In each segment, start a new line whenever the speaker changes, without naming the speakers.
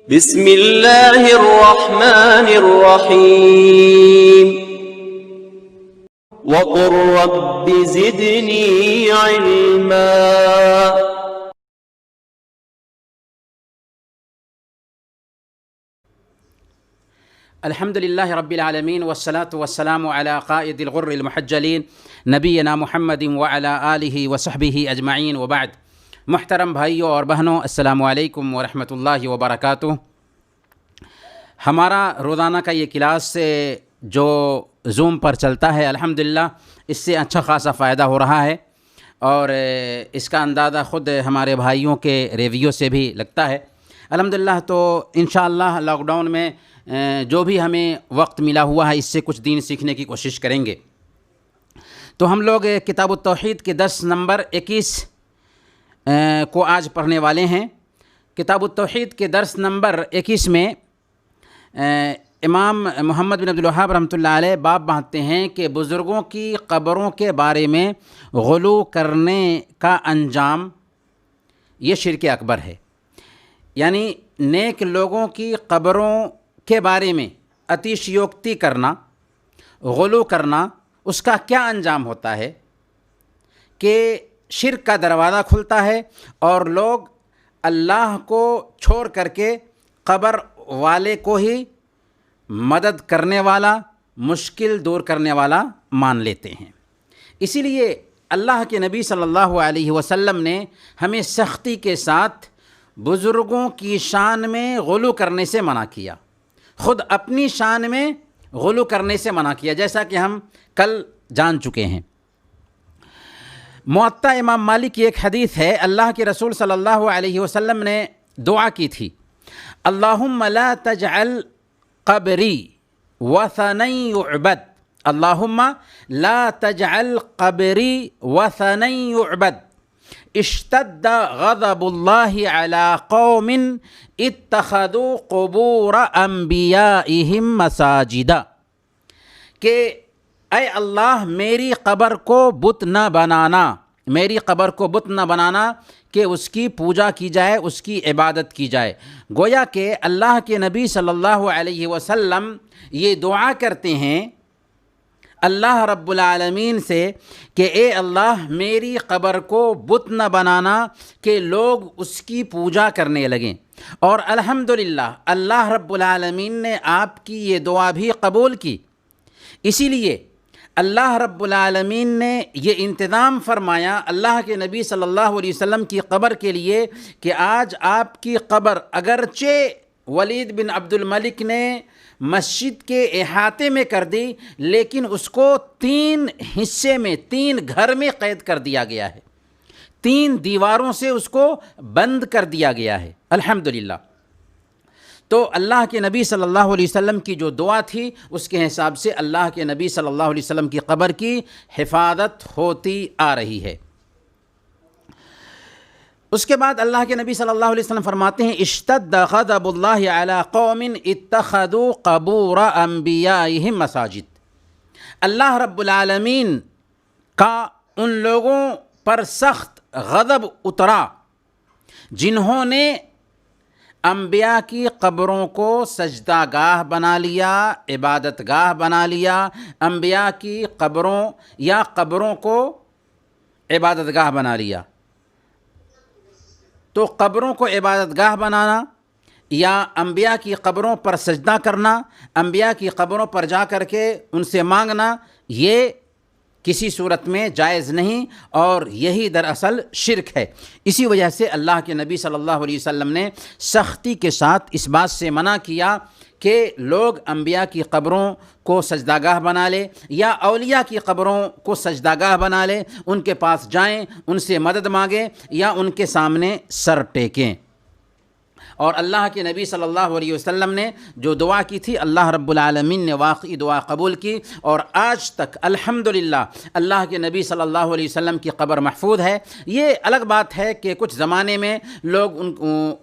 بسم اللہ الرحمن الرحیم وقل رب زدنی علما۔
الحمد للہ رب العالمین والصلاة والسلام علی قائد الغر المحجلین نبینا محمد وعلی آلہ وصحبہ اجمعین وبعد۔ محترم بھائیوں اور بہنوں، السلام علیکم ورحمۃ اللہ وبرکاتہ۔ ہمارا روزانہ کا یہ کلاس جو زوم پر چلتا ہے، الحمدللہ اس سے اچھا خاصا فائدہ ہو رہا ہے، اور اس کا اندازہ خود ہمارے بھائیوں کے ریویو سے بھی لگتا ہے الحمدللہ۔ تو انشاءاللہ لاک ڈاؤن میں جو بھی ہمیں وقت ملا ہوا ہے، اس سے کچھ دین سیکھنے کی کوشش کریں گے۔ تو ہم لوگ کتاب التوحید کے درس نمبر 21 کو آج پڑھنے والے ہیں۔ کتاب التوحید کے درس نمبر 21 میں امام محمد بن عبدالوہاب رحمۃ اللہ علیہ باب باندھتے ہیں کہ بزرگوں کی قبروں کے بارے میں غلو کرنے کا انجام یہ شرک اکبر ہے، یعنی نیک لوگوں کی قبروں کے بارے میں اتیشیوکتی کرنا، غلو کرنا، اس کا کیا انجام ہوتا ہے کہ شرک کا دروازہ کھلتا ہے اور لوگ اللہ کو چھوڑ کر کے قبر والے کو ہی مدد کرنے والا، مشکل دور کرنے والا مان لیتے ہیں۔ اسی لیے اللہ کے نبی صلی اللہ علیہ وسلم نے ہمیں سختی کے ساتھ بزرگوں کی شان میں غلو کرنے سے منع کیا، خود اپنی شان میں غلو کرنے سے منع کیا، جیسا کہ ہم کل جان چکے ہیں۔ موطا امام مالک کی ایک حدیث ہے، اللہ کے رسول صلی اللہ علیہ وسلم نے دعا کی تھی، اللہم لا تجعل قبری وثنا یعبد، اللہم لا تجعل قبری وثنا یعبد، اشتد غضب اللہ علی قوم اتخذوا قبور انبیائہم مساجدا، کہ اے اللہ میری قبر کو بت نہ بنانا، میری قبر کو بت نہ بنانا کہ اس کی پوجا کی جائے، اس کی عبادت کی جائے۔ گویا کہ اللہ کے نبی صلی اللہ علیہ وسلم یہ دعا کرتے ہیں اللہ رب العالمین سے کہ اے اللہ میری قبر کو بت نہ بنانا کہ لوگ اس کی پوجا کرنے لگیں، اور الحمدللہ اللہ رب العالمین نے آپ کی یہ دعا بھی قبول کی۔ اسی لیے اللہ رب العالمین نے یہ انتظام فرمایا اللہ کے نبی صلی اللہ علیہ وسلم کی قبر کے لیے کہ آج آپ کی قبر اگرچہ ولید بن عبد الملک نے مسجد کے احاطے میں کر دی، لیکن اس کو 3 حصے میں، 3 گھر میں قید کر دیا گیا ہے، 3 دیواروں سے اس کو بند کر دیا گیا ہے الحمدللہ۔ تو اللہ کے نبی صلی اللہ علیہ وسلم کی جو دعا تھی، اس کے حساب سے اللہ کے نبی صلی اللہ علیہ وسلم کی قبر کی حفاظت ہوتی آ رہی ہے۔ اس کے بعد اللہ کے نبی صلی اللہ علیہ وسلم فرماتے ہیں، اشتد غضب اللہ علی قوم اتخذوا قبور انبیائہم مساجد، اللہ رب العالمین کا ان لوگوں پر سخت غضب اترا جنہوں نے انبیاء کی قبروں کو سجدہ گاہ بنا لیا، عبادت گاہ بنا لیا، انبیاء کی قبروں یا قبروں کو عبادت گاہ بنا لیا۔ تو قبروں کو عبادت گاہ بنانا یا انبیاء کی قبروں پر سجدہ کرنا، انبیاء کی قبروں پر جا کر کے ان سے مانگنا، یہ کسی صورت میں جائز نہیں، اور یہی دراصل شرک ہے۔ اسی وجہ سے اللہ کے نبی صلی اللہ علیہ وسلم نے سختی کے ساتھ اس بات سے منع کیا کہ لوگ انبیاء کی قبروں کو سجدہ گاہ بنا لے یا اولیاء کی قبروں کو سجدہ گاہ بنا لے، ان کے پاس جائیں، ان سے مدد مانگیں یا ان کے سامنے سر ٹیکیں۔ اور اللہ کے نبی صلی اللہ علیہ وسلم نے جو دعا کی تھی، اللہ رب العالمین نے واقعی دعا قبول کی، اور آج تک الحمدللہ اللہ کے نبی صلی اللہ علیہ وسلم کی قبر محفوظ ہے۔ یہ الگ بات ہے کہ کچھ زمانے میں لوگ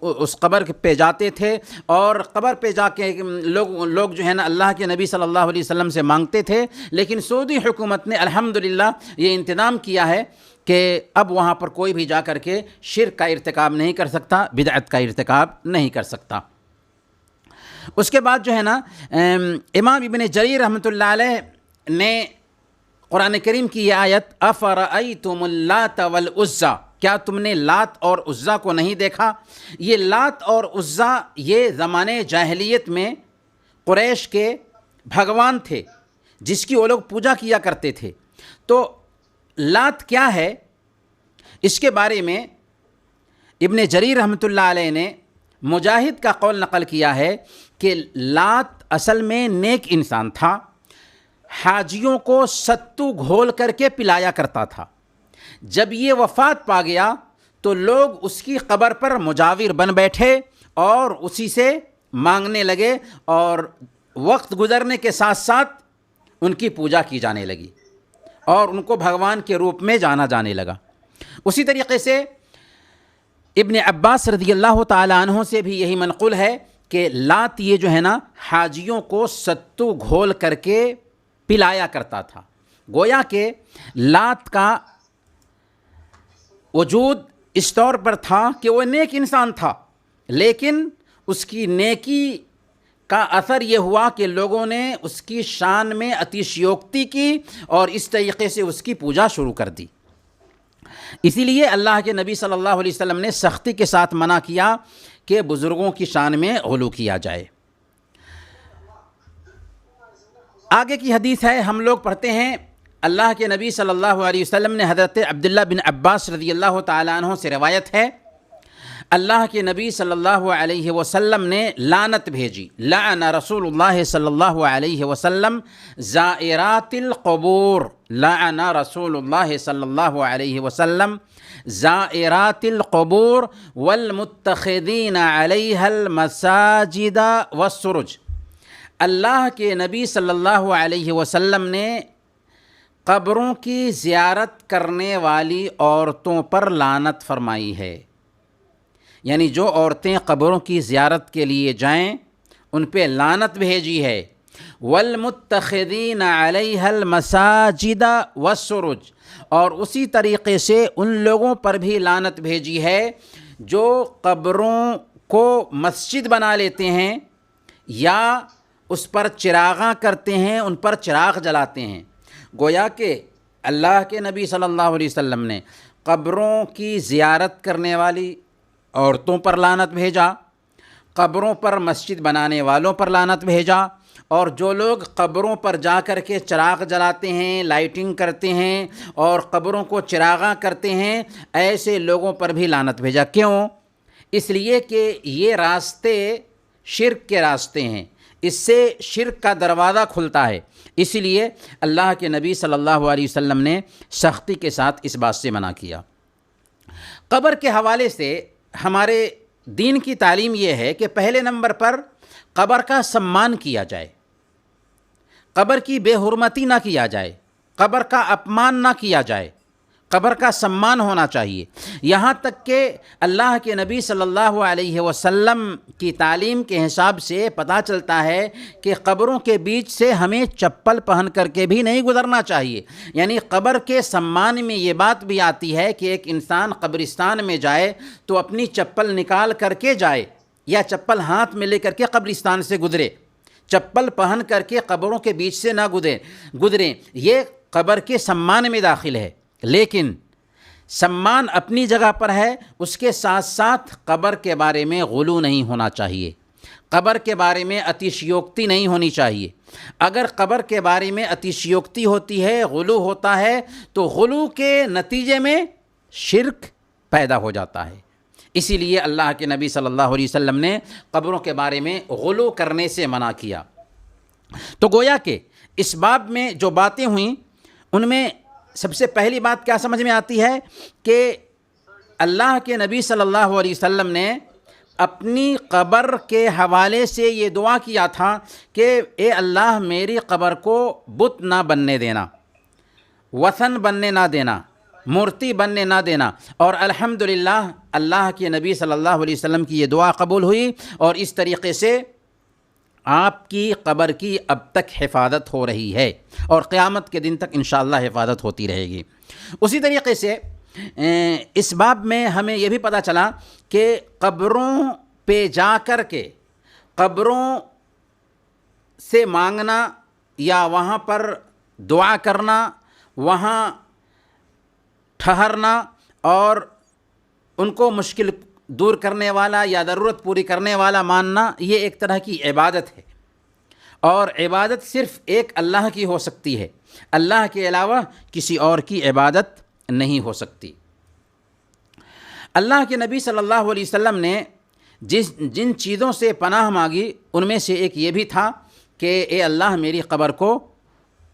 اس قبر پہ جاتے تھے، اور قبر پہ جا کے لوگ جو ہے نا اللہ کے نبی صلی اللہ علیہ وسلم سے مانگتے تھے، لیکن سعودی حکومت نے الحمدللہ یہ انتظام کیا ہے کہ اب وہاں پر کوئی بھی جا کر کے شرک کا ارتکاب نہیں کر سکتا، بدعت کا ارتکاب نہیں کر سکتا۔ اس کے بعد جو ہے نا امام ابن جریر رحمۃ اللہ علیہ نے قرآن کریم کی یہ آیت افرأیتم اللات والعزی، کیا تم نے لات اور عزیٰ کو نہیں دیکھا؟ یہ لات اور عزیٰ یہ زمانے جاہلیت میں قریش کے بھگوان تھے جس کی وہ لوگ پوجا کیا کرتے تھے۔ تو لات کیا ہے، اس کے بارے میں ابن جریر رحمۃ اللہ علیہ نے مجاہد کا قول نقل کیا ہے کہ لات اصل میں نیک انسان تھا، حاجیوں کو ستو گھول کر کے پلایا کرتا تھا۔ جب یہ وفات پا گیا تو لوگ اس کی قبر پر مجاور بن بیٹھے اور اسی سے مانگنے لگے، اور وقت گزرنے کے ساتھ ساتھ ان کی پوجا کی جانے لگی اور ان کو بھگوان کے روپ میں جانا جانے لگا۔ اسی طریقے سے ابن عباس رضی اللہ تعالیٰ عنہ سے بھی یہی منقول ہے کہ لات یہ جو ہے نا حاجیوں کو ستو گھول کر کے پلایا کرتا تھا۔ گویا کہ لات کا وجود اس طور پر تھا کہ وہ نیک انسان تھا، لیکن اس کی نیکی کا اثر یہ ہوا کہ لوگوں نے اس کی شان میں اتشیوکتی کی اور اس طریقے سے اس کی پوجا شروع کر دی۔ اسی لیے اللہ کے نبی صلی اللہ علیہ وسلم نے سختی کے ساتھ منع کیا کہ بزرگوں کی شان میں غلو کیا جائے۔ آگے کی حدیث ہے، ہم لوگ پڑھتے ہیں، اللہ کے نبی صلی اللہ علیہ وسلم نے حضرت عبداللہ بن عباس رضی اللہ تعالیٰ عنہ سے روایت ہے، اللہ کے نبی صلی اللہ علیہ وسلم نے لعنت بھیجی، لعن رسول اللہ صلی اللہ علیہ وسلم زائرات القبور، لعن رسول اللہ صلی اللہ علیہ وسلم زائرات القبور والمتخذین علیہا المساجد والسرج۔ اللہ کے نبی صلی اللہ علیہ وسلم نے قبروں کی زیارت کرنے والی عورتوں پر لعنت فرمائی ہے، یعنی جو عورتیں قبروں کی زیارت کے لیے جائیں ان پہ لعنت بھیجی ہے۔ والمتخذین علیہا المساجد والسرج، اور اسی طریقے سے ان لوگوں پر بھی لعنت بھیجی ہے جو قبروں کو مسجد بنا لیتے ہیں یا اس پر چراغاں کرتے ہیں، ان پر چراغ جلاتے ہیں۔ گویا کہ اللہ کے نبی صلی اللہ علیہ وسلم نے قبروں کی زیارت کرنے والی عورتوں پر لعنت بھیجا، قبروں پر مسجد بنانے والوں پر لعنت بھیجا، اور جو لوگ قبروں پر جا کر کے چراغ جلاتے ہیں، لائٹنگ کرتے ہیں اور قبروں کو چراغاں کرتے ہیں، ایسے لوگوں پر بھی لعنت بھیجا۔ کیوں؟ اس لیے کہ یہ راستے شرک کے راستے ہیں، اس سے شرک کا دروازہ کھلتا ہے، اسی لیے اللہ کے نبی صلی اللہ علیہ وسلم نے سختی کے ساتھ اس بات سے منع کیا۔ قبر کے حوالے سے ہمارے دین کی تعلیم یہ ہے کہ پہلے نمبر پر قبر کا سمان کیا جائے، قبر کی بے حرمتی نہ کیا جائے، قبر کا اپمان نہ کیا جائے، قبر کا سمان ہونا چاہیے۔ یہاں تک کہ اللہ کے نبی صلی اللہ علیہ وسلم کی تعلیم کے حساب سے پتہ چلتا ہے کہ قبروں کے بیچ سے ہمیں چپل پہن کر کے بھی نہیں گزرنا چاہیے، یعنی قبر کے سمان میں یہ بات بھی آتی ہے کہ ایک انسان قبرستان میں جائے تو اپنی چپل نکال کر کے جائے یا چپل ہاتھ میں لے کر کے قبرستان سے گزرے، چپل پہن کر کے قبروں کے بیچ سے نہ گزریں، یہ قبر کے سمان میں داخل ہے۔ لیکن سمان اپنی جگہ پر ہے، اس کے ساتھ ساتھ قبر کے بارے میں غلو نہیں ہونا چاہیے، قبر کے بارے میں اتشیوکتی نہیں ہونی چاہیے۔ اگر قبر کے بارے میں اتشیوکتی ہوتی ہے، غلو ہوتا ہے، تو غلو کے نتیجے میں شرک پیدا ہو جاتا ہے۔ اسی لیے اللہ کے نبی صلی اللہ علیہ وسلم نے قبروں کے بارے میں غلو کرنے سے منع کیا۔ تو گویا کہ اس باب میں جو باتیں ہوئیں ان میں سب سے پہلی بات کیا سمجھ میں آتی ہے کہ اللہ کے نبی صلی اللہ علیہ وسلم نے اپنی قبر کے حوالے سے یہ دعا کیا تھا کہ اے اللہ میری قبر کو بت نہ بننے دینا، وثن بننے نہ دینا، مورتی بننے نہ دینا، اور الحمدللہ اللہ کے نبی صلی اللہ علیہ وسلم کی یہ دعا قبول ہوئی، اور اس طریقے سے آپ کی قبر کی اب تک حفاظت ہو رہی ہے اور قیامت کے دن تک انشاءاللہ حفاظت ہوتی رہے گی۔ اسی طریقے سے اس باب میں ہمیں یہ بھی پتہ چلا کہ قبروں پہ جا کر کے قبروں سے مانگنا یا وہاں پر دعا کرنا، وہاں ٹھہرنا اور ان کو مشکل دور کرنے والا یا ضرورت پوری کرنے والا ماننا، یہ ایک طرح کی عبادت ہے، اور عبادت صرف ایک اللہ کی ہو سکتی ہے، اللہ کے علاوہ کسی اور کی عبادت نہیں ہو سکتی۔ اللہ کے نبی صلی اللہ علیہ وسلم نے جن چیزوں سے پناہ مانگی ان میں سے ایک یہ بھی تھا کہ اے اللہ میری قبر کو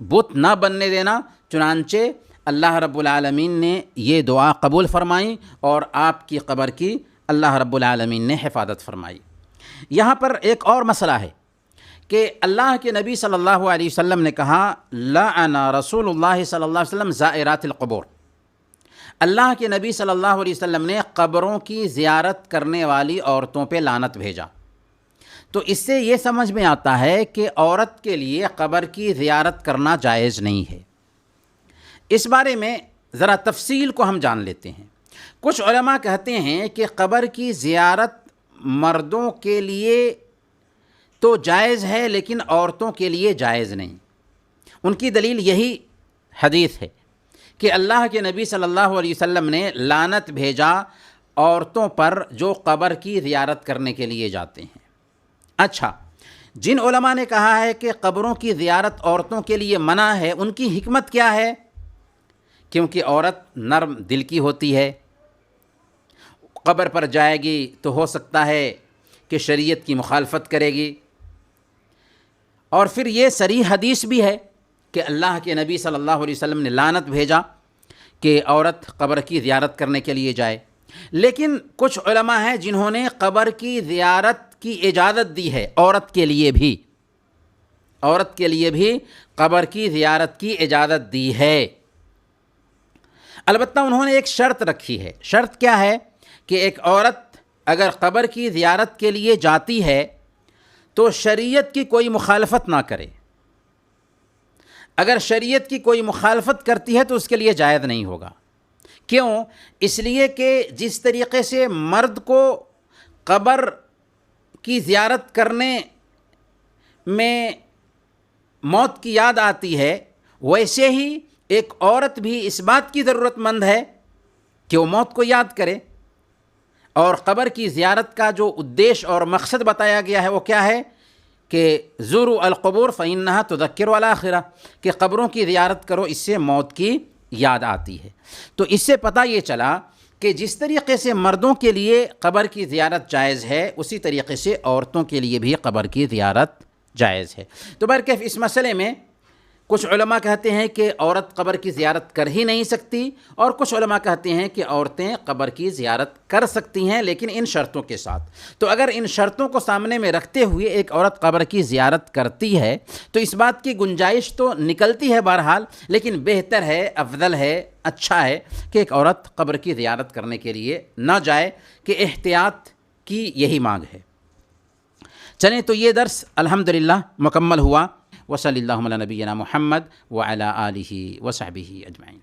بت نہ بننے دینا، چنانچہ اللہ رب العالمین نے یہ دعا قبول فرمائی اور آپ کی قبر کی اللہ رب العالمین نے حفاظت فرمائی۔ یہاں پر ایک اور مسئلہ ہے کہ اللہ کے نبی صلی اللہ علیہ وسلم نے کہا لعن رسول اللہ صلی اللہ علیہ وسلم زائرات القبور، اللہ کے نبی صلی اللہ علیہ وسلم نے قبروں کی زیارت کرنے والی عورتوں پہ لعنت بھیجا۔ تو اس سے یہ سمجھ میں آتا ہے کہ عورت کے لیے قبر کی زیارت کرنا جائز نہیں ہے۔ اس بارے میں ذرا تفصیل کو ہم جان لیتے ہیں۔ کچھ علماء کہتے ہیں کہ قبر کی زیارت مردوں کے لیے تو جائز ہے لیکن عورتوں کے لیے جائز نہیں۔ ان کی دلیل یہی حدیث ہے کہ اللہ کے نبی صلی اللہ علیہ وسلم نے لعنت بھیجا عورتوں پر جو قبر کی زیارت کرنے کے لیے جاتے ہیں۔ اچھا، جن علماء نے کہا ہے کہ قبروں کی زیارت عورتوں کے لیے منع ہے، ان کی حکمت کیا ہے؟ کیونکہ عورت نرم دل کی ہوتی ہے، قبر پر جائے گی تو ہو سکتا ہے کہ شریعت کی مخالفت کرے گی، اور پھر یہ صریح حدیث بھی ہے کہ اللہ کے نبی صلی اللہ علیہ وسلم نے لعنت بھیجا کہ عورت قبر کی زیارت کرنے کے لیے جائے۔ لیکن کچھ علماء ہیں جنہوں نے قبر کی زیارت کی اجازت دی ہے، عورت کے لیے بھی قبر کی زیارت کی اجازت دی ہے۔ البتہ انہوں نے ایک شرط رکھی ہے۔ شرط کیا ہے؟ کہ ایک عورت اگر قبر کی زیارت کے لیے جاتی ہے تو شریعت کی کوئی مخالفت نہ کرے۔ اگر شریعت کی کوئی مخالفت کرتی ہے تو اس کے لیے جائز نہیں ہوگا۔ کیوں؟ اس لیے کہ جس طریقے سے مرد کو قبر کی زیارت کرنے میں موت کی یاد آتی ہے، ویسے ہی ایک عورت بھی اس بات کی ضرورت مند ہے کہ وہ موت کو یاد کرے۔ اور قبر کی زیارت کا جو ادیش اور مقصد بتایا گیا ہے وہ کیا ہے؟ کہ زوروا القبور فإنها تذکر الآخرہ، کہ قبروں کی زیارت کرو، اس سے موت کی یاد آتی ہے۔ تو اس سے پتہ یہ چلا کہ جس طریقے سے مردوں کے لیے قبر کی زیارت جائز ہے، اسی طریقے سے عورتوں کے لیے بھی قبر کی زیارت جائز ہے۔ تو بہرکیف اس مسئلے میں کچھ علماء کہتے ہیں کہ عورت قبر کی زیارت کر ہی نہیں سکتی، اور کچھ علماء کہتے ہیں کہ عورتیں قبر کی زیارت کر سکتی ہیں لیکن ان شرطوں کے ساتھ۔ تو اگر ان شرطوں کو سامنے میں رکھتے ہوئے ایک عورت قبر کی زیارت کرتی ہے تو اس بات کی گنجائش تو نکلتی ہے بہرحال، لیکن بہتر ہے، افضل ہے، اچھا ہے کہ ایک عورت قبر کی زیارت کرنے کے لیے نہ جائے، کہ احتیاط کی یہی مانگ ہے۔ چلیں تو یہ درس الحمدللہ مکمل ہوا۔ وصلی اللہ علی نبینا محمد وعلی آلہ وصحبہ اجمعین۔